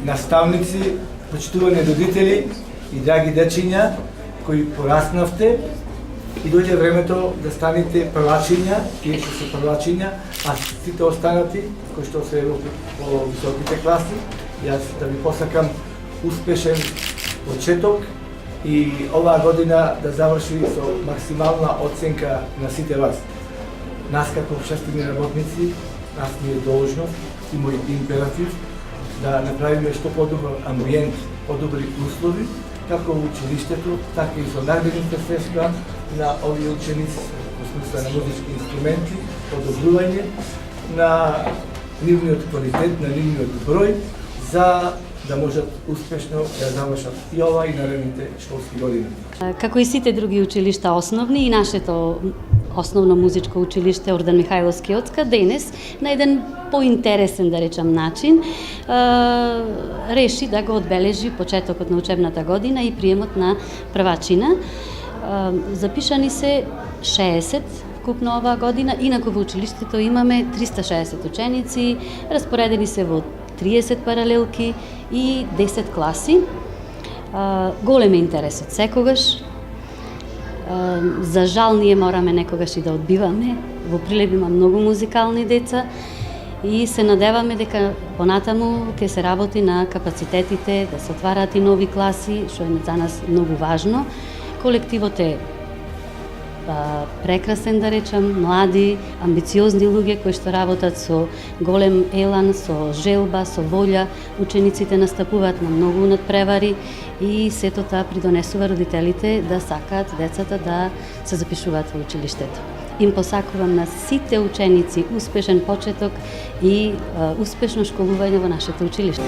наставници, почитувани родители и драги дечиња кои пораснавте и дојде времето да станете првачиња, тие што се првачиња, а сите останати кои што се во високите класи, јас да ви посакам успешен почеток и оваа година да заврши со максимална оценка на сите вас. Нас како општествени работници, нас ни е должност и мој императив да направиме што подобар амбиент, подобри услови, како во училиштето, така и со наредните средства на овие ученици, во смисла на музички инструменти, подобрување на нивниот квалитет, на нивниот број, за да можат успешно да завршат и ова и наредните школски години. Како и сите други училишта основни, и нашето основно музичко училиште Ордан Михајловски Оцка денес на еден поинтересен, да речам, начин реши да го одбележи почетокот на учебната година и приемот на првачина. Запишани се 60 вкупно оваа година, инаку во училиштето имаме 360 ученици, распоредени се во 30 паралелки и 10 класи. Голем е интересот секогаш. За жал ние мораме некогаш и да одбиваме. Во Прилеп има многу музикални деца и се надеваме дека понатаму ќе се работи на капацитетите, да се отвараат и нови класи, што е за нас многу важно. Колективот е прекрасен, да речам, млади, амбициозни луѓе кои што работат со голем елан, со желба, со волја. Учениците настапуваат на многу надпревари и сето тоа придонесува родителите да сакаат децата да се запишуваат во училиштето. Им посакувам на сите ученици успешен почеток и успешно школување во нашето училиште.